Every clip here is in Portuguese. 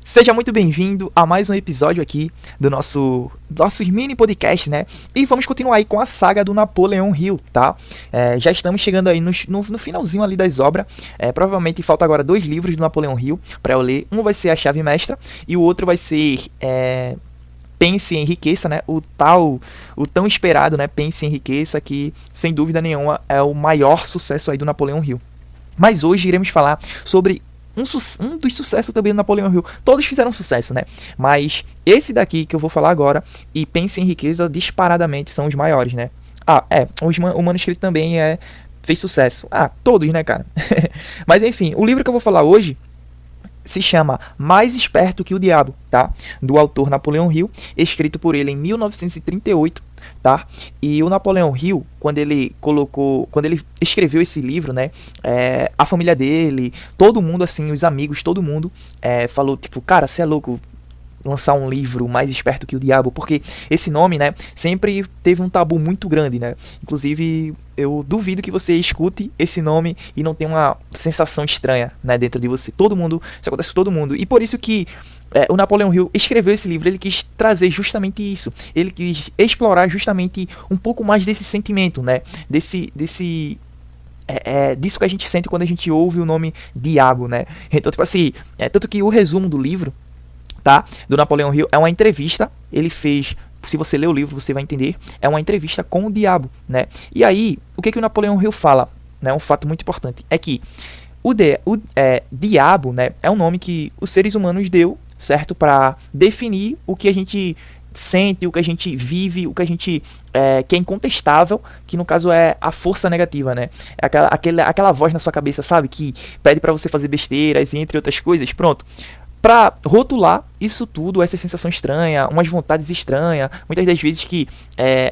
Seja muito bem-vindo a mais um episódio aqui do nosso mini podcast, né? E vamos continuar aí com a saga do Napoleão Hill, tá? Já estamos chegando aí no finalzinho ali das obras. Provavelmente falta agora 2 livros do Napoleão Hill para eu ler. Um vai ser A Chave Mestra e o outro vai ser Pense e Enriqueça, né? O tão esperado, né? Pense e Enriqueça, que sem dúvida nenhuma é o maior sucesso aí do Napoleão Hill. Mas hoje iremos falar sobre um dos sucessos também do Napoleão Hill. Todos fizeram sucesso, né? Mas esse daqui que eu vou falar agora e Pense em Riqueza disparadamente são os maiores, né? O manuscrito também fez sucesso. Todos, né, cara? Mas enfim, o livro que eu vou falar hoje se chama Mais Esperto que o Diabo, tá? Do autor Napoleão Hill, escrito por ele em 1938, tá? E o Napoleão Hill, quando ele escreveu esse livro, né? A família dele, todo mundo, assim, os amigos, todo mundo falou, tipo, cara, você é louco lançar um livro Mais Esperto que o Diabo, porque esse nome, né, sempre teve um tabu muito grande, né? Inclusive, eu duvido que você escute esse nome e não tenha uma sensação estranha, né, dentro de você. Todo mundo, isso acontece com todo mundo. E por isso que o Napoleão Hill escreveu esse livro, ele quis trazer justamente isso. Ele quis explorar justamente um pouco mais desse sentimento, né? Disso que a gente sente quando a gente ouve o nome Diabo, né? Então, tipo assim, tanto que o resumo do livro, tá, do Napoleão Hill é uma entrevista. Ele fez, se você ler o livro você vai entender, é uma entrevista com o diabo, né? E aí, o que o Napoleão Hill fala, né? Um fato muito importante é que o diabo, né, é um nome que os seres humanos deu, certo, para definir o que a gente sente, o que a gente vive, o que a gente que é incontestável, que no caso é a força negativa, né? Aquela voz na sua cabeça, sabe, que pede para você fazer besteiras e entre outras coisas. Pronto. Pra rotular isso tudo, essa sensação estranha, umas vontades estranhas, muitas das vezes que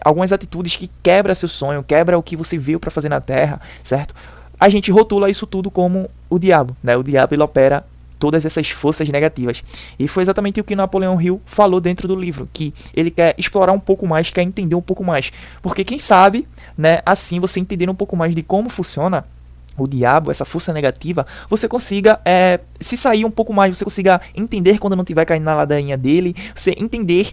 algumas atitudes que quebra seu sonho, quebra o que você veio para fazer na Terra, certo? A gente rotula isso tudo como o diabo, né? O diabo, ele opera todas essas forças negativas. E foi exatamente o que Napoleão Hill falou dentro do livro, que ele quer explorar um pouco mais, quer entender um pouco mais. Porque quem sabe, né, assim você entender um pouco mais de como funciona o diabo, essa força negativa, você consiga se sair um pouco mais, você consiga entender quando não estiver caindo na ladainha dele, você entender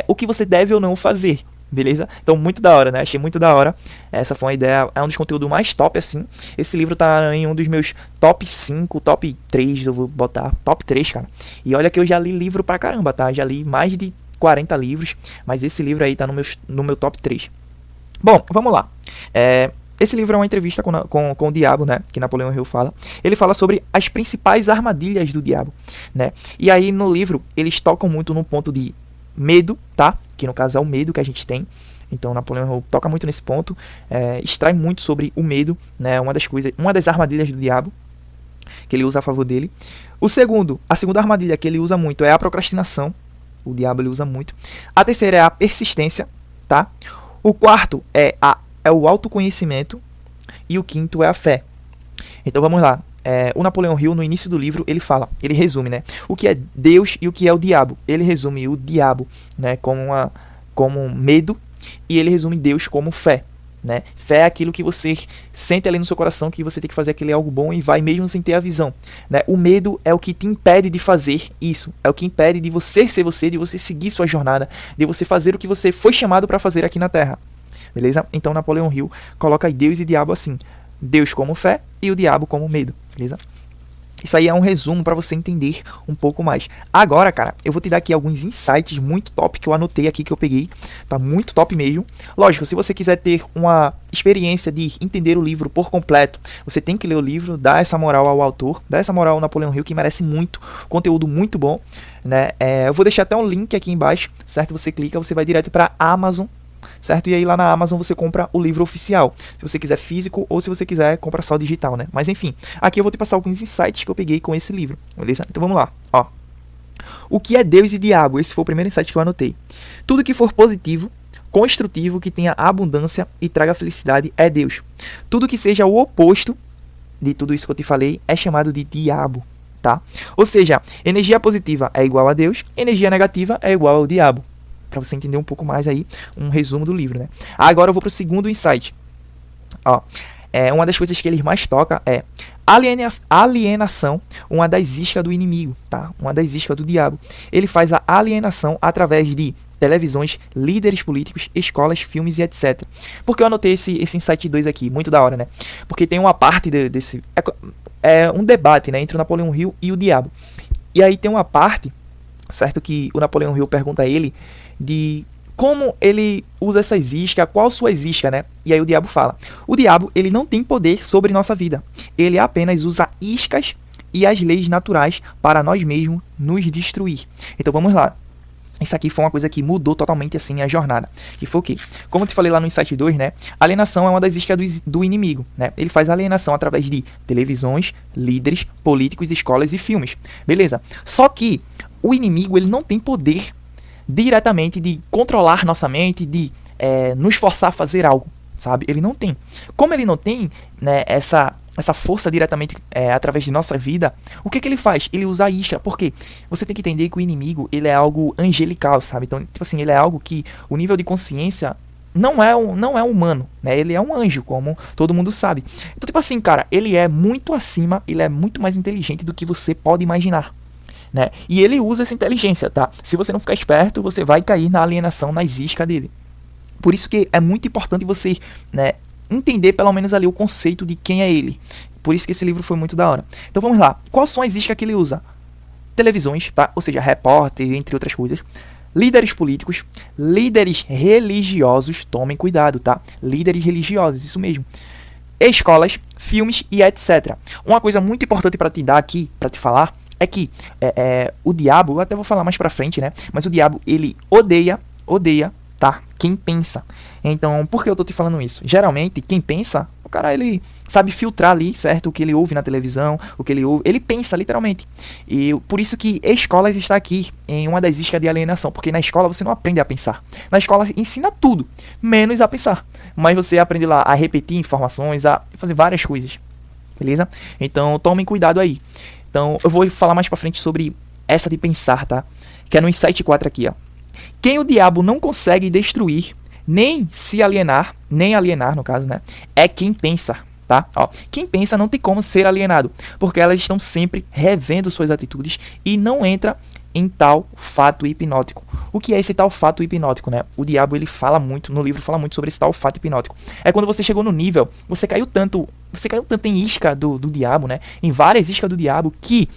o que você deve ou não fazer, beleza? Então, muito da hora, né? Achei muito da hora. Essa foi uma ideia, é um dos conteúdos mais top, assim. Esse livro tá em um dos meus top 5, top 3, eu vou botar top 3, cara. E olha que eu já li livro pra caramba, tá? Já li mais de 40 livros, mas esse livro aí tá no meu top 3. Bom, vamos lá. Esse livro é uma entrevista com o diabo, né, que Napoleão Hill fala. Ele fala sobre as principais armadilhas do diabo, né? E aí no livro eles tocam muito no ponto de medo, tá? Que no caso é o medo que a gente tem. Então Napoleão Hill toca muito nesse ponto, extrai muito sobre o medo, né? Uma das armadilhas do diabo que ele usa a favor dele. A segunda armadilha que ele usa muito é a procrastinação. O diabo ele usa muito. A terceira é a persistência, tá? O quarto é o autoconhecimento e o quinto é a fé. Então vamos lá. O Napoleão Hill, no início do livro, ele resume, né, o que é Deus e o que é o diabo. Ele resume o diabo, né, como medo, e ele resume Deus como fé, né? Fé é aquilo que você sente ali no seu coração, que você tem que fazer aquele algo bom e vai mesmo sem ter a visão, né? O medo é o que te impede de fazer isso, é o que impede de você ser você, de você seguir sua jornada, de você fazer o que você foi chamado para fazer aqui na Terra. Beleza? Então Napoleão Hill coloca Deus e diabo assim. Deus como fé e o diabo como medo. Beleza? Isso aí é um resumo para você entender um pouco mais. Agora, cara, eu vou te dar aqui alguns insights muito top que eu anotei aqui, que eu peguei. Tá muito top mesmo. Lógico, se você quiser ter uma experiência de entender o livro por completo, você tem que ler o livro, dar essa moral ao autor, dar essa moral ao Napoleão Hill, que merece muito, conteúdo muito bom, né? Eu vou deixar até um link aqui embaixo, certo? Você clica, você vai direto para Amazon, certo? E aí lá na Amazon você compra o livro oficial, se você quiser físico ou se você quiser comprar só digital, né? Mas enfim, aqui eu vou te passar alguns insights que eu peguei com esse livro, beleza? Então vamos lá, ó. O que é Deus e diabo? Esse foi o primeiro insight que eu anotei. Tudo que for positivo, construtivo, que tenha abundância e traga felicidade é Deus. Tudo que seja o oposto de tudo isso que eu te falei é chamado de diabo, tá? Ou seja, energia positiva é igual a Deus, energia negativa é igual ao diabo. Para você entender um pouco mais aí, um resumo do livro, né? Agora eu vou para o segundo insight. Ó, uma das coisas que ele mais toca é Alienação, uma das iscas do inimigo, tá? Uma das iscas do diabo. Ele faz a alienação através de televisões, líderes políticos, escolas, filmes e etc. Porque eu anotei esse insight 2 aqui, muito da hora, né? Porque tem uma parte desse... É um debate, né, entre o Napoleão Hill e o diabo. E aí tem uma parte, certo, que o Napoleão Hill pergunta a ele de como ele usa essas iscas, qual suas iscas, né? E aí o diabo fala: o diabo, ele não tem poder sobre nossa vida. Ele apenas usa iscas e as leis naturais para nós mesmos nos destruir. Então vamos lá. Isso aqui foi uma coisa que mudou totalmente assim a jornada. Que foi o quê? Como eu te falei lá no Insight 2, né? Alienação é uma das iscas do inimigo, né? Ele faz alienação através de televisões, líderes, políticos, escolas e filmes. Beleza. Só que o inimigo, ele não tem poder diretamente de controlar nossa mente, de nos forçar a fazer algo, sabe? Ele não tem. Como ele não tem, né, essa força diretamente através de nossa vida, o que ele faz? Ele usa a isca. Por quê? Você tem que entender que o inimigo, ele é algo angelical, sabe? Então, tipo assim, ele é algo que o nível de consciência não é humano, né? Ele é um anjo, como todo mundo sabe. Então, tipo assim, cara, ele é muito acima, ele é muito mais inteligente do que você pode imaginar, né? E ele usa essa inteligência, tá? Se você não ficar esperto, você vai cair na alienação, nas iscas dele. Por isso que é muito importante você, né, entender pelo menos ali o conceito de quem é ele. Por isso que esse livro foi muito da hora. Então vamos lá. Quais são as iscas que ele usa? Televisões, tá? Ou seja, repórter, entre outras coisas. Líderes políticos, líderes religiosos, tomem cuidado, tá? Líderes religiosos, isso mesmo. Escolas, filmes e etc. Uma coisa muito importante para te dar aqui, para te falar, é que o diabo, eu até vou falar mais pra frente, né? Mas o diabo, ele odeia, tá? Quem pensa. Então, por que eu tô te falando isso? Geralmente, quem pensa, o cara, ele sabe filtrar ali, certo? O que ele ouve na televisão, o que ele ouve, ele pensa, literalmente. E por isso que escolas está aqui em uma das iscas de alienação, porque na escola você não aprende a pensar. Na escola ensina tudo, menos a pensar. Mas você aprende lá a repetir informações, a fazer várias coisas. Beleza? Então, tomem cuidado aí. Então, eu vou falar mais pra frente sobre essa de pensar, tá? Que é no Insight 4 aqui, ó. Quem o diabo não consegue destruir, nem se alienar, nem alienar no caso, né? É quem pensa, tá? Ó, quem pensa não tem como ser alienado, porque elas estão sempre revendo suas atitudes e não entra em tal fato hipnótico. O que é esse tal fato hipnótico, né? O diabo, ele fala muito, no livro fala muito sobre esse tal fato hipnótico. É quando você chegou no nível, você caiu tanto em isca do diabo, né? Em várias iscas do diabo, que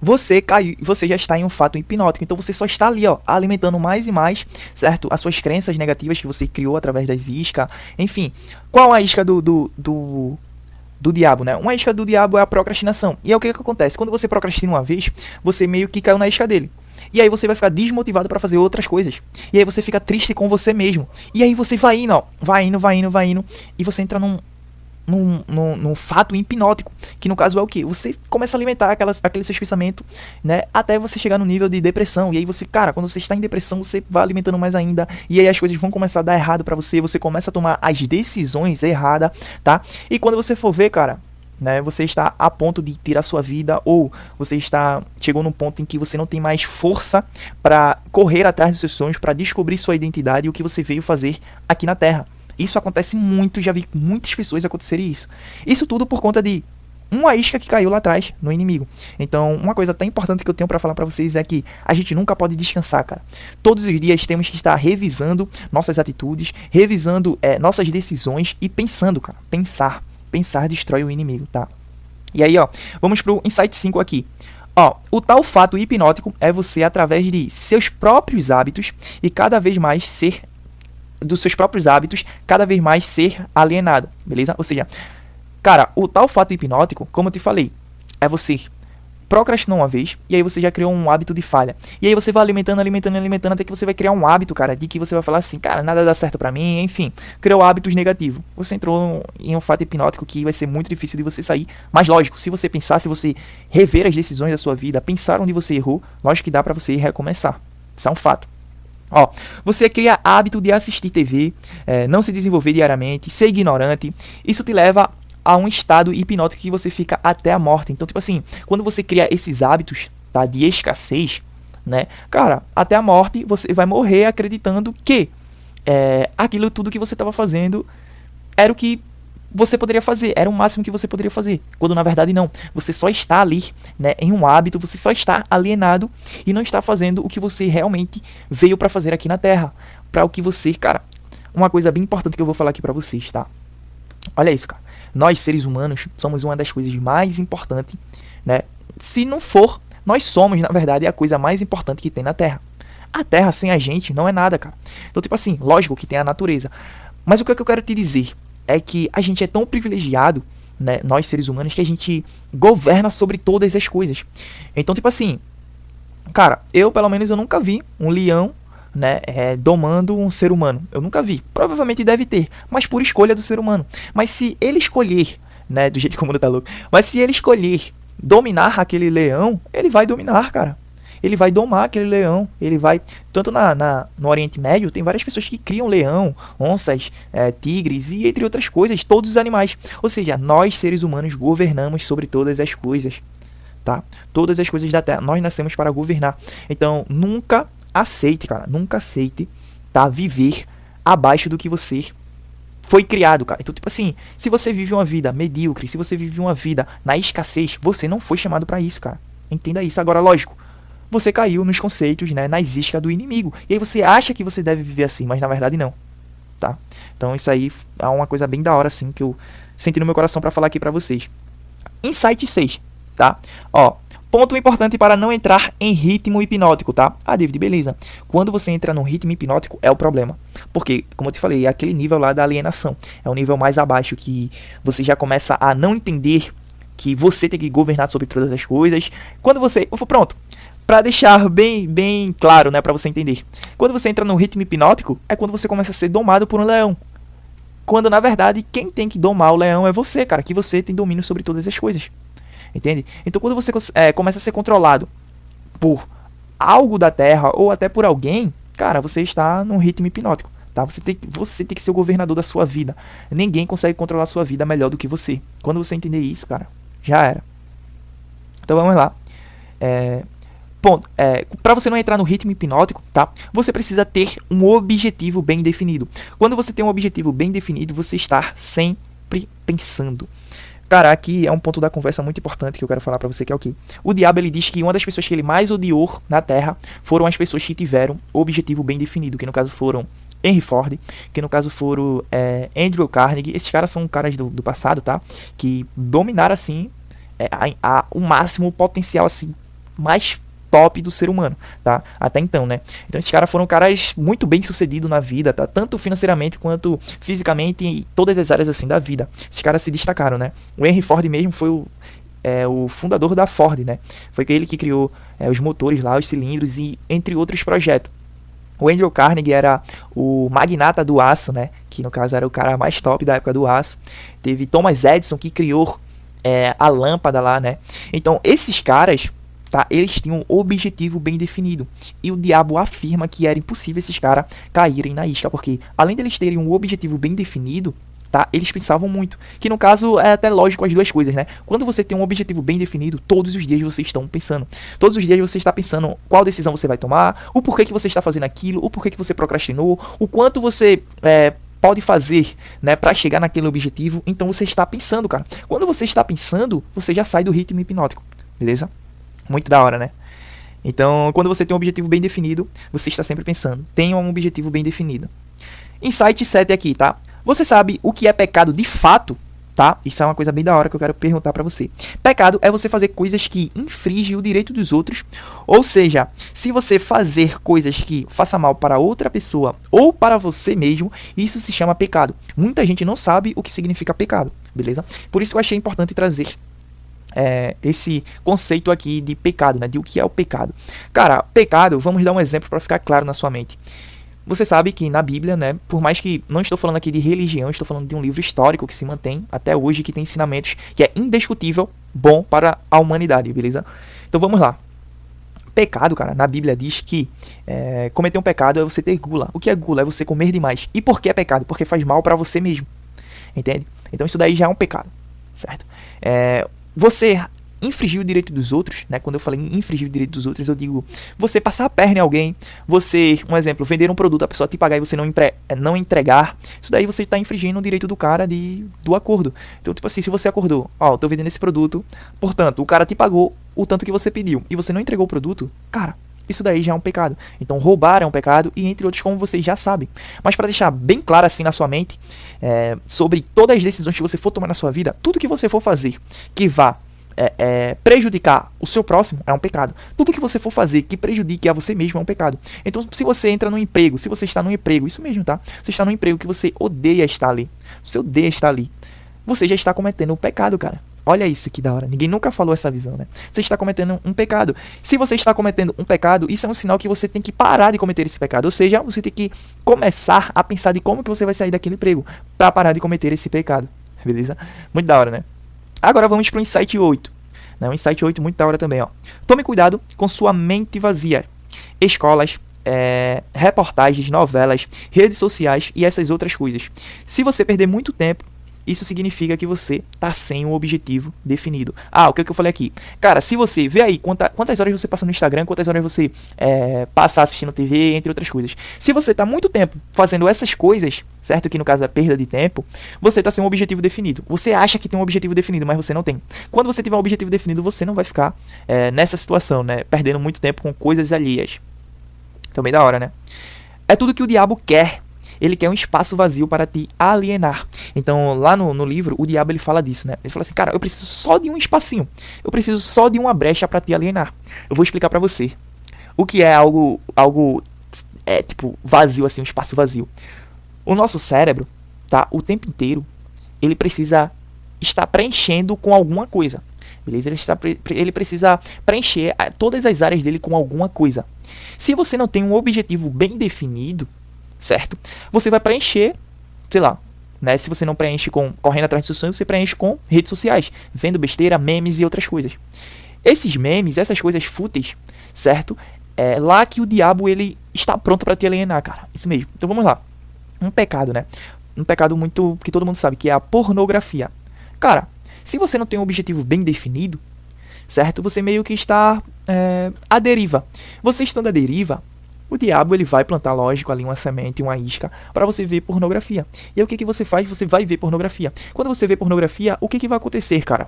você já está em um fato hipnótico. Então você só está ali, ó, alimentando mais e mais, certo? As suas crenças negativas que você criou através das iscas. Enfim, qual a isca do diabo, né? Uma isca do diabo é a procrastinação. E é o que acontece? Quando você procrastina uma vez, você meio que caiu na isca dele. E aí você vai ficar desmotivado para fazer outras coisas. E aí você fica triste com você mesmo. E aí você vai indo, ó, vai indo. E você entra num fato hipnótico, que no caso é o que? Você começa a alimentar aquele seu pensamento, né, até você chegar no nível de depressão. E aí você, cara, quando você está em depressão, você vai alimentando mais ainda, e aí as coisas vão começar a dar errado pra você começa a tomar as decisões erradas, tá? E quando você for ver, cara, né, você está a ponto de tirar sua vida, ou você chegou num ponto em que você não tem mais força para correr atrás dos seus sonhos, para descobrir sua identidade e o que você veio fazer aqui na Terra. Isso acontece muito, já vi muitas pessoas acontecerem isso. Isso tudo por conta de uma isca que caiu lá atrás no inimigo. Então, uma coisa até importante que eu tenho pra falar pra vocês é que a gente nunca pode descansar, cara. Todos os dias temos que estar revisando nossas atitudes, revisando nossas decisões e pensando, cara. Pensar destrói o inimigo, tá? E aí, ó, vamos pro Insight 5 aqui. Ó, o tal fato hipnótico é você, através de seus próprios hábitos e cada vez mais ser alienado, beleza? Ou seja, cara, o tal fato hipnótico, como eu te falei, é você procrastinar uma vez e aí você já criou um hábito de falha. E aí você vai alimentando até que você vai criar um hábito, cara, de que você vai falar assim, cara, nada dá certo pra mim, enfim, criou hábitos negativos. Você entrou em um fato hipnótico que vai ser muito difícil de você sair. Mas lógico, se você pensar, se você rever as decisões da sua vida, pensar onde você errou, lógico que dá pra você recomeçar. Isso é um fato. Ó, você cria hábito de assistir TV, não se desenvolver diariamente, ser ignorante. Isso te leva a um estado hipnótico que você fica até a morte. Então, tipo assim, quando você cria esses hábitos, tá, de escassez, né, cara, até a morte você vai morrer acreditando que aquilo tudo que você estava fazendo era o que você poderia fazer, era o máximo que você poderia fazer, quando na verdade não, você só está ali, né, em um hábito, você só está alienado e não está fazendo o que você realmente veio para fazer aqui na Terra, para o que você, cara, uma coisa bem importante que eu vou falar aqui para vocês, tá? Olha isso, cara, nós seres humanos somos uma das coisas mais importantes, né, se não for, nós somos, na verdade, a coisa mais importante que tem na Terra. A Terra sem a gente não é nada, cara. Então, tipo assim, lógico que tem a natureza, mas o que eu quero te dizer é que a gente é tão privilegiado, né, nós seres humanos, que a gente governa sobre todas as coisas. Então, tipo assim, cara, eu pelo menos eu nunca vi um leão, né, domando um ser humano. Eu nunca vi. Provavelmente deve ter, mas por escolha do ser humano. Mas se ele escolher, né, do jeito que o mundo tá louco, mas se ele escolher dominar aquele leão, ele vai dominar, cara. Ele vai domar aquele leão, ele vai... Tanto no Oriente Médio, tem várias pessoas que criam leão, onças, tigres e entre outras coisas, todos os animais. Ou seja, nós seres humanos governamos sobre todas as coisas, tá? Todas as coisas da Terra, nós nascemos para governar. Então, nunca aceite, cara, nunca aceite, tá? Viver abaixo do que você foi criado, cara. Então, tipo assim, se você vive uma vida medíocre, se você vive uma vida na escassez, você não foi chamado para isso, cara. Entenda isso. Agora, lógico, você caiu nos conceitos, né, nas iscas do inimigo. E aí você acha que você deve viver assim, mas na verdade não, tá? Então isso aí é uma coisa bem da hora, assim, que eu senti no meu coração pra falar aqui pra vocês. Insight 6, tá? Ó, ponto importante para não entrar em ritmo hipnótico, tá? Ah, David, beleza. Quando você entra num ritmo hipnótico, é o problema. Porque, como eu te falei, é aquele nível lá da alienação. É um nível mais abaixo que você já começa a não entender que você tem que governar sobre todas as coisas. Quando você... Pronto. Pra deixar bem claro, né, pra você entender. Quando você entra no ritmo hipnótico, é quando você começa a ser domado por um leão. Quando, na verdade, quem tem que domar o leão é você, cara. Que você tem domínio sobre todas as coisas. Entende? Então, quando você começa a ser controlado por algo da Terra ou até por alguém, cara, você está num ritmo hipnótico, tá? Você tem que ser o governador da sua vida. Ninguém consegue controlar a sua vida melhor do que você. Quando você entender isso, cara, já era. Então, vamos lá. Ponto. Para você não entrar no ritmo hipnótico, tá? Você precisa ter um objetivo bem definido. Quando você tem um objetivo bem definido, você está sempre pensando. Cara, aqui é um ponto da conversa muito importante que eu quero falar pra você, que é o quê? O diabo, ele diz que uma das pessoas que ele mais odiou na Terra foram as pessoas que tiveram o objetivo bem definido, que no caso foram Henry Ford, que no caso foram Andrew Carnegie. Esses caras são caras do passado, tá? Que dominaram, assim, o máximo potencial, assim, mais top do ser humano, tá? Até então, né? Então esses caras foram caras muito bem sucedidos na vida, tá? Tanto financeiramente quanto fisicamente e todas as áreas assim da vida. Esses caras se destacaram, né? O Henry Ford mesmo foi o fundador da Ford, né? Foi ele que criou os motores lá, os cilindros e entre outros projetos. O Andrew Carnegie era o magnata do aço, né? Que no caso era o cara mais top da época do aço. Teve Thomas Edison que criou a lâmpada lá, né? Então esses caras, tá, eles tinham um objetivo bem definido. E o diabo afirma que era impossível esses caras caírem na isca, porque além deles terem um objetivo bem definido, tá, eles pensavam muito. Que no caso é até lógico as duas coisas, né? Quando você tem um objetivo bem definido, todos os dias você está pensando. Todos os dias você está pensando qual decisão você vai tomar, o porquê que você está fazendo aquilo, o porquê que você procrastinou, o quanto você pode fazer, né, para chegar naquele objetivo. Então você está pensando, cara. Quando você está pensando, você já sai do ritmo hipnótico, beleza? Muito da hora, né? Então, quando você tem um objetivo bem definido, você está sempre pensando. Tenha um objetivo bem definido. Insight 7 aqui, tá? Você sabe o que é pecado de fato, tá? Isso é uma coisa bem da hora que eu quero perguntar pra você. Pecado é você fazer coisas que infringem o direito dos outros. Ou seja, se você fazer coisas que façam mal para outra pessoa ou para você mesmo, isso se chama pecado. Muita gente não sabe o que significa pecado, beleza? Por isso que eu achei importante trazer esse conceito aqui de pecado, né? De o que é o pecado. Cara, pecado, vamos dar um exemplo para ficar claro na sua mente. Você sabe que na Bíblia, né, por mais que não estou falando aqui de religião, estou falando de um livro histórico que se mantém até hoje, que tem ensinamentos que é indiscutível bom para a humanidade, beleza? Então vamos lá. Pecado, cara, na Bíblia diz que cometer um pecado é você ter gula. O que é gula? É você comer demais. E por que é pecado? Porque faz mal para você mesmo, entende? Então isso daí já é um pecado, certo? Você infringir o direito dos outros, né? Quando eu falei em infringir o direito dos outros, eu digo você passar a perna em alguém, você, um exemplo, vender um produto, a pessoa te pagar e você não entregar, isso daí você está infringindo o direito do cara do acordo. Então, tipo assim, se você acordou, ó, eu tô vendendo esse produto, portanto, o cara te pagou o tanto que você pediu e você não entregou o produto, cara, isso daí já é um pecado. Então, roubar é um pecado e entre outros, como vocês já sabem. Mas para deixar bem claro assim na sua mente, sobre todas as decisões que você for tomar na sua vida, tudo que você for fazer que vá prejudicar o seu próximo é um pecado. Tudo que você for fazer que prejudique a você mesmo é um pecado. Então, se você entra num emprego, se você está num emprego, isso mesmo, tá? Você está num emprego que você odeia estar ali, você odeia estar ali, você já está cometendo um pecado, cara. Olha isso que da hora. Ninguém nunca falou essa visão, né? Você está cometendo um pecado. Se você está cometendo um pecado, isso é um sinal que você tem que parar de cometer esse pecado. Ou seja, você tem que começar a pensar de como que você vai sair daquele emprego para parar de cometer esse pecado. Beleza? Muito da hora, né? Agora vamos para o Insight 8. O Insight 8 muito da hora também, ó. Tome cuidado com sua mente vazia. Escolas, reportagens, novelas, redes sociais e essas outras coisas. Se você perder muito tempo, isso significa que você tá sem um objetivo definido. O que eu falei aqui? Cara, se você vê aí quantas horas você passa no Instagram, quantas horas você passa assistindo TV, entre outras coisas. Se você tá muito tempo fazendo essas coisas, certo? Que no caso é perda de tempo, você tá sem um objetivo definido. Você acha que tem um objetivo definido, mas você não tem. Quando você tiver um objetivo definido, você não vai ficar nessa situação, né? Perdendo muito tempo com coisas alheias. Também da hora, né? É tudo que o diabo quer. Ele quer um espaço vazio para te alienar. Então, lá no livro, o diabo ele fala disso, né? Ele fala assim, cara, eu preciso só de um espacinho. Eu preciso só de uma brecha para te alienar. Eu vou explicar para você o que é algo tipo, vazio, assim, um espaço vazio. O nosso cérebro, tá? O tempo inteiro, ele precisa estar preenchendo com alguma coisa. Beleza? Ele precisa preencher todas as áreas dele com alguma coisa. Se você não tem um objetivo bem definido, certo? Você vai preencher, sei lá, né? Se você não preenche com correndo atrás de seus sonhos, você preenche com redes sociais, vendo besteira, memes e outras coisas. Esses memes, essas coisas fúteis, certo? É lá que o diabo ele está pronto para te alienar, cara. Isso mesmo. Então vamos lá. Um pecado, né? Um pecado muito que todo mundo sabe, que é a pornografia. Cara, se você não tem um objetivo bem definido, certo? Você meio que está à deriva. Você estando à deriva, o diabo ele vai plantar, lógico, ali uma semente, uma isca, para você ver pornografia. E aí o que você faz? Você vai ver pornografia. Quando você vê pornografia, o que vai acontecer, cara?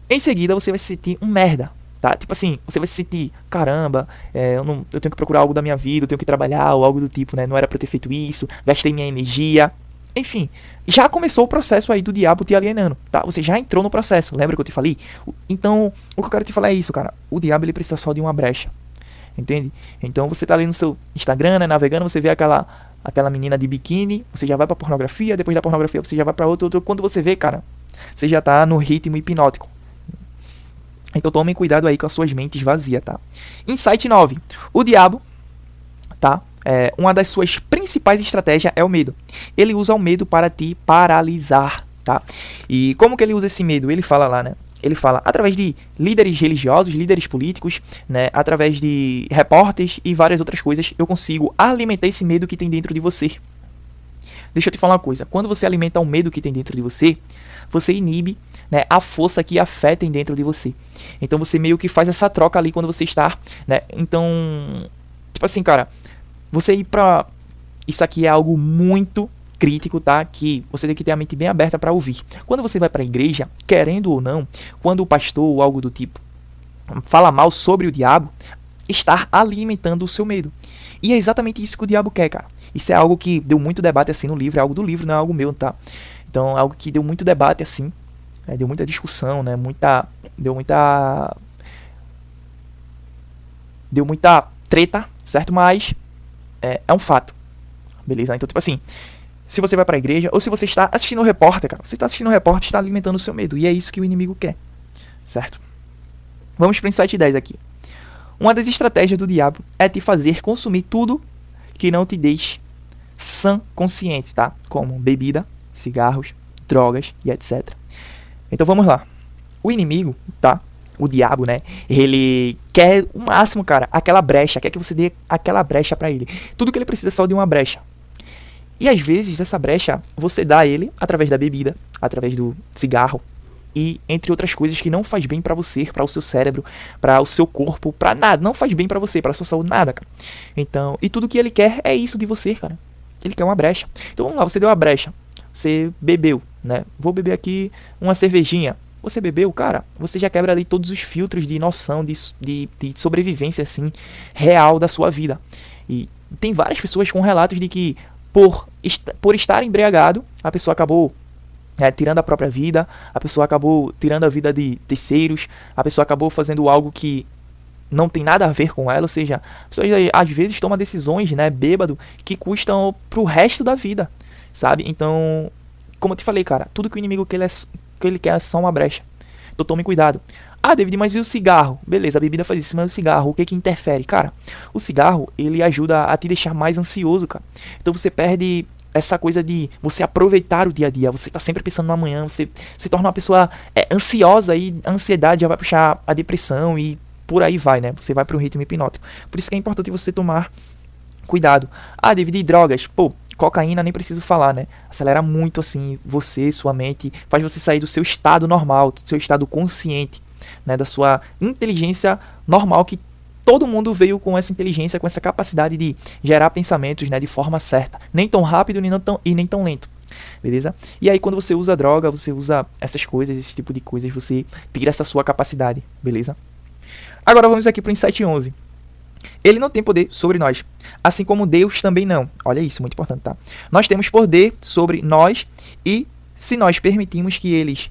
Em seguida, você vai se sentir um merda, tá? Tipo assim, você vai se sentir, caramba, eu tenho que procurar algo da minha vida, eu tenho que trabalhar, ou algo do tipo, né? Não era pra eu ter feito isso, gastei minha energia. Enfim, já começou o processo aí do diabo te alienando, tá? Você já entrou no processo, lembra que eu te falei? Então, o que eu quero te falar é isso, cara. O diabo ele precisa só de uma brecha. Entende? Então você tá ali no seu Instagram, né, navegando, você vê aquela menina de biquíni, você já vai pra pornografia, depois da pornografia você já vai pra outro. Quando você vê, cara, você já tá no ritmo hipnótico. Então tomem cuidado aí com as suas mentes vazias, tá? Insight 9. O diabo, tá? Uma das suas principais estratégias é o medo. Ele usa o medo para te paralisar, tá? E como que ele usa esse medo? Ele fala lá, né? Ele fala através de líderes religiosos, líderes políticos, né, através de repórteres e várias outras coisas, eu consigo alimentar esse medo que tem dentro de você. Deixa eu te falar uma coisa. Quando você alimenta o medo que tem dentro de você, você inibe, né, a força que a fé tem dentro de você. Então você meio que faz essa troca ali quando você está, né? Então, tipo assim, cara, você ir pra... Isso aqui é algo muito crítico, tá? Que você tem que ter a mente bem aberta para ouvir. Quando você vai para a igreja, querendo ou não, quando o pastor ou algo do tipo fala mal sobre o diabo, está alimentando o seu medo. E é exatamente isso que o diabo quer, cara. Isso é algo que deu muito debate assim no livro, é algo do livro, não é algo meu, tá? Então é algo que deu muito debate assim, deu muita discussão, né? Deu muita treta, certo? Mas é um fato. Beleza? Então, tipo assim, se você vai pra igreja, ou se você está assistindo o repórter, cara, você está assistindo o repórter, está alimentando o seu medo. E é isso que o inimigo quer, certo? Vamos para o Insight 10 aqui. Uma das estratégias do diabo é te fazer consumir tudo que não te deixe sã consciente, tá? Como bebida, cigarros, drogas e etc. Então vamos lá. O inimigo, tá? O diabo, né? Ele quer o máximo, cara, aquela brecha, quer que você dê aquela brecha pra ele. Tudo que ele precisa é só de uma brecha. E às vezes essa brecha você dá a ele através da bebida, através do cigarro, e entre outras coisas que não faz bem pra você, pra o seu cérebro, pra o seu corpo, pra nada, não faz bem pra você, pra sua saúde, nada, cara. Então, e tudo que ele quer é isso de você, cara. Ele quer uma brecha. Então vamos lá, você deu a brecha, você bebeu, né? Vou beber aqui uma cervejinha. Você bebeu, cara, você já quebra ali todos os filtros de noção, de sobrevivência, assim, real da sua vida. E tem várias pessoas com relatos de que por estar embriagado, a pessoa acabou tirando a própria vida, a pessoa acabou tirando a vida de terceiros, a pessoa acabou fazendo algo que não tem nada a ver com ela, ou seja, a pessoa às vezes toma decisões, né, bêbado, que custam pro resto da vida, sabe? Então, como eu te falei, cara, tudo que o inimigo que ele quer é só uma brecha. Então tome cuidado. Ah, David, mas e o cigarro? Beleza, a bebida faz isso, mas o cigarro, o que que interfere? Cara, o cigarro, ele ajuda a te deixar mais ansioso, cara. Então você perde essa coisa de você aproveitar o dia a dia. Você tá sempre pensando no amanhã, você se torna uma pessoa ansiosa e a ansiedade já vai puxar a depressão e por aí vai, né? Você vai para um ritmo hipnótico. Por isso que é importante você tomar cuidado. Ah, David, e drogas? Pô, cocaína nem preciso falar, né? Acelera muito assim você, sua mente, faz você sair do seu estado normal, do seu estado consciente, né, da sua inteligência normal, que todo mundo veio com essa inteligência, com essa capacidade de gerar pensamentos, né, de forma certa, nem tão rápido nem tão lento, beleza? E aí quando você usa droga, você usa essas coisas, esse tipo de coisas, você tira essa sua capacidade, beleza? Agora vamos aqui para o Insight 11. Ele não tem poder sobre nós, assim como Deus também não. Olha isso, muito importante, tá? Nós temos poder sobre nós e se nós permitimos que eles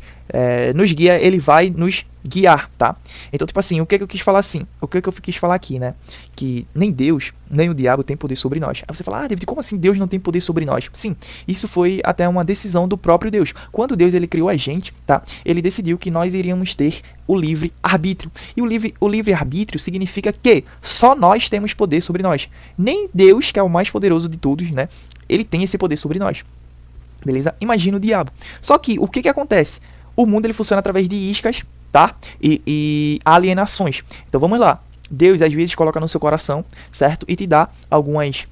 nos guia, ele vai nos guiar, tá? Então, tipo assim, o que eu quis falar assim? O que eu quis falar aqui, né? Que nem Deus, nem o diabo tem poder sobre nós. Aí você fala, David, como assim Deus não tem poder sobre nós? Sim, isso foi até uma decisão do próprio Deus. Quando Deus ele criou a gente, tá? Ele decidiu que nós iríamos ter o livre-arbítrio. E o livre-arbítrio significa que só nós temos poder sobre nós. Nem Deus, que é o mais poderoso de todos, né? Ele tem esse poder sobre nós. Beleza? Imagina o diabo. Só que, o que acontece? O mundo ele funciona através de iscas, tá? E alienações. Então vamos lá. Deus às vezes coloca no seu coração, certo? E te dá alguns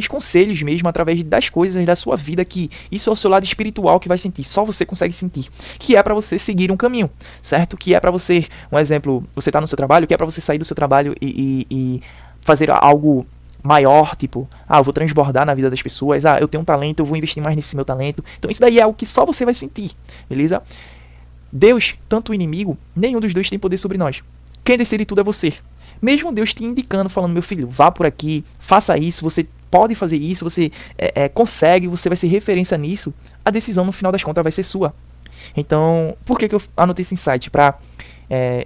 conselhos mesmo através das coisas da sua vida, que isso é o seu lado espiritual que vai sentir, só você consegue sentir, que é para você seguir um caminho, certo? Que é para você, um exemplo, você tá no seu trabalho, que é para você sair do seu trabalho e fazer algo maior, tipo, eu vou transbordar na vida das pessoas, eu tenho um talento, eu vou investir mais nesse meu talento. Então isso daí é algo que só você vai sentir, beleza? Deus, tanto o inimigo, nenhum dos dois tem poder sobre nós. Quem decide tudo é você. Mesmo Deus te indicando, falando, meu filho, vá por aqui, faça isso, você pode fazer isso, você consegue, você vai ser referência nisso, a decisão no final das contas vai ser sua. Então, por que eu anotei esse insight? Pra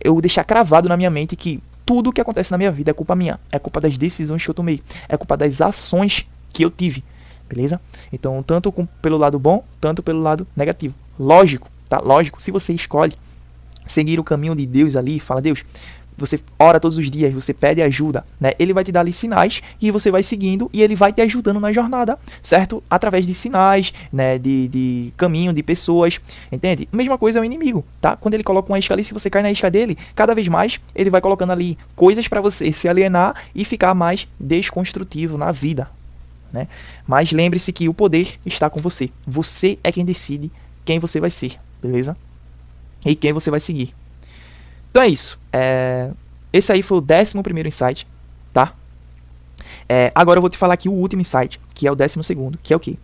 eu deixar cravado na minha mente que tudo que acontece na minha vida é culpa minha, é culpa das decisões que eu tomei, é culpa das ações que eu tive, beleza? Então, tanto pelo lado bom, tanto pelo lado negativo. Lógico, tá? Lógico, se você escolhe seguir o caminho de Deus ali, fala, Deus, você ora todos os dias, você pede ajuda, né? Ele vai te dar ali sinais e você vai seguindo e ele vai te ajudando na jornada, certo? Através de sinais, né? De caminho, de pessoas, entende? Mesma coisa é o inimigo, tá? Quando ele coloca uma isca ali, se você cai na isca dele, cada vez mais ele vai colocando ali coisas para você se alienar e ficar mais desconstrutivo na vida, né? Mas lembre-se que o poder está com você. Você é quem decide quem você vai ser, beleza? E quem você vai seguir. Então é isso. Esse aí foi o 11º insight, tá? Agora eu vou te falar aqui o último insight, que é o 12º, que é o quê?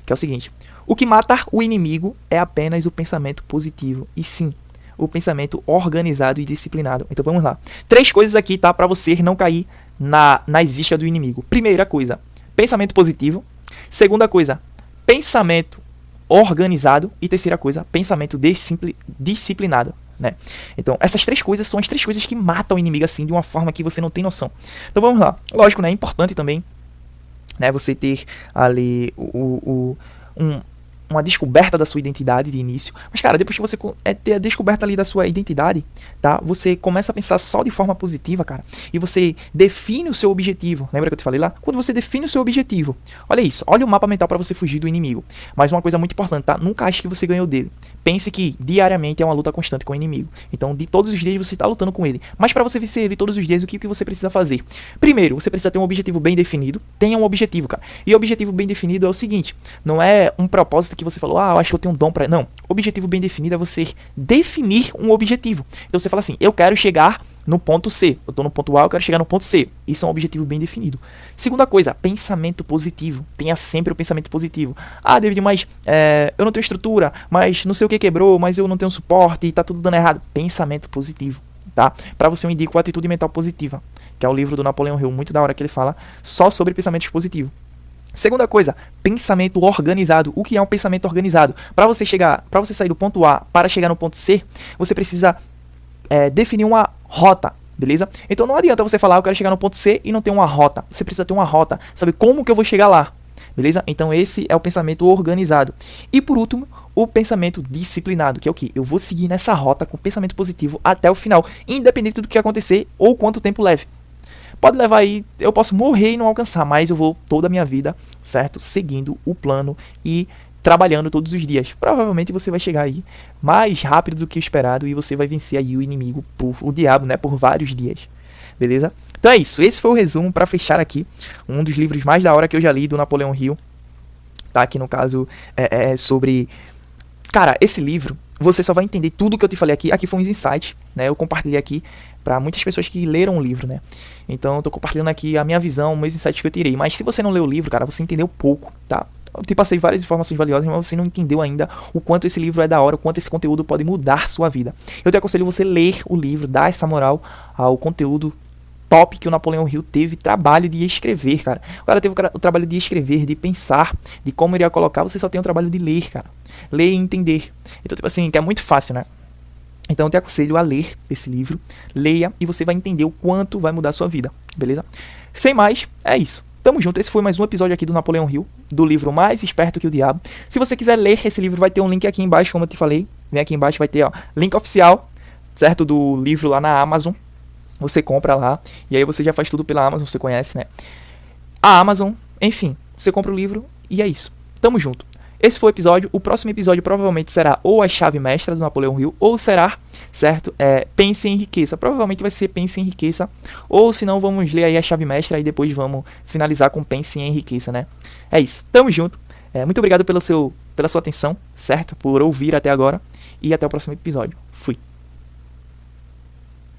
Que é o seguinte. O que mata o inimigo é apenas o pensamento positivo. E sim, o pensamento organizado e disciplinado. Então vamos lá. 3 coisas aqui, tá? Pra você não cair nas iscas do inimigo. Primeira coisa, pensamento positivo. Segunda coisa, pensamento organizado. E terceira coisa, pensamento disciplinado, né? Então, essas 3 coisas são as 3 coisas que matam o inimigo assim de uma forma que você não tem noção. Então vamos lá. Lógico, né? É importante também, né, você ter ali uma descoberta da sua identidade de início. Mas, cara, depois que você ter a descoberta ali da sua identidade, tá? Você começa a pensar só de forma positiva, cara. E você define o seu objetivo. Lembra que eu te falei lá? Quando você define o seu objetivo, olha isso. Olha o mapa mental para você fugir do inimigo. Mas uma coisa muito importante, tá? Nunca ache que você ganhou dele. Pense que diariamente é uma luta constante com o inimigo. Então, de todos os dias você está lutando com ele. Mas para você vencer ele todos os dias, o que você precisa fazer? Primeiro, você precisa ter um objetivo bem definido. Tenha um objetivo, cara. E o objetivo bem definido é o seguinte. Não é um propósito que você falou, eu acho que eu tenho um dom pra... Não, objetivo bem definido é você definir um objetivo. Então você fala assim, eu quero chegar no ponto C. Eu tô no ponto A, eu quero chegar no ponto C. Isso é um objetivo bem definido. Segunda coisa, pensamento positivo. Tenha sempre o pensamento positivo. David, mas eu não tenho estrutura, mas não sei o que quebrou, mas eu não tenho suporte e tá tudo dando errado. Pensamento positivo, tá? Pra você eu indico a Atitude Mental Positiva, que é o livro do Napoleon Hill, muito da hora, que ele fala só sobre pensamentos positivos. Segunda coisa, pensamento organizado. O que é um pensamento organizado? Para você sair do ponto A para chegar no ponto C, você precisa definir uma rota, beleza? Então não adianta você falar, eu quero chegar no ponto C e não ter uma rota. Você precisa ter uma rota, sabe como que eu vou chegar lá, beleza? Então esse é o pensamento organizado. E por último, o pensamento disciplinado, que é o que? Eu vou seguir nessa rota com pensamento positivo até o final, independente do que acontecer ou quanto tempo leve. Pode levar aí, eu posso morrer e não alcançar, mas eu vou toda a minha vida, certo? Seguindo o plano e trabalhando todos os dias. Provavelmente você vai chegar aí mais rápido do que o esperado e você vai vencer aí o inimigo, o diabo, né? Por vários dias. Beleza? Então é isso. Esse foi o resumo para fechar aqui. Um dos livros mais da hora que eu já li do Napoleon Hill. Tá? Aqui no caso sobre... Cara, esse livro, você só vai entender tudo que eu te falei aqui. Aqui foi uns insights, né? Eu compartilhei aqui para muitas pessoas que leram o livro, né? Então eu tô compartilhando aqui a minha visão, meus insights que eu tirei. Mas se você não leu o livro, cara, você entendeu pouco, tá? Eu te passei várias informações valiosas, mas você não entendeu ainda o quanto esse livro é da hora, o quanto esse conteúdo pode mudar sua vida. Eu te aconselho você ler o livro, dar essa moral ao conteúdo top que o Napoleon Hill teve trabalho de escrever, cara. O cara teve o trabalho de escrever, de pensar, de como iria colocar. Você só tem o trabalho de ler, cara. Ler e entender. Então, tipo assim, que é muito fácil, né? Então eu te aconselho a ler esse livro, leia e você vai entender o quanto vai mudar a sua vida, beleza? Sem mais, é isso. Tamo junto, esse foi mais um episódio aqui do Napoleon Hill, do livro Mais Esperto que o Diabo. Se você quiser ler esse livro, vai ter um link aqui embaixo, como eu te falei. Vem aqui embaixo, vai ter, ó, link oficial, certo, do livro lá na Amazon. Você compra lá, e aí você já faz tudo pela Amazon, você conhece, né? A Amazon, enfim, você compra o livro e é isso. Tamo junto. Esse foi o episódio. O próximo episódio provavelmente será ou a chave mestra do Napoleon Hill, ou será, certo? Pense e Enriqueça. Provavelmente vai ser Pense e Enriqueça. Ou se não, vamos ler aí a chave mestra e depois vamos finalizar com Pense e Enriqueça, né? É isso. Tamo junto. Muito obrigado pela sua atenção, certo? Por ouvir até agora. E até o próximo episódio. Fui.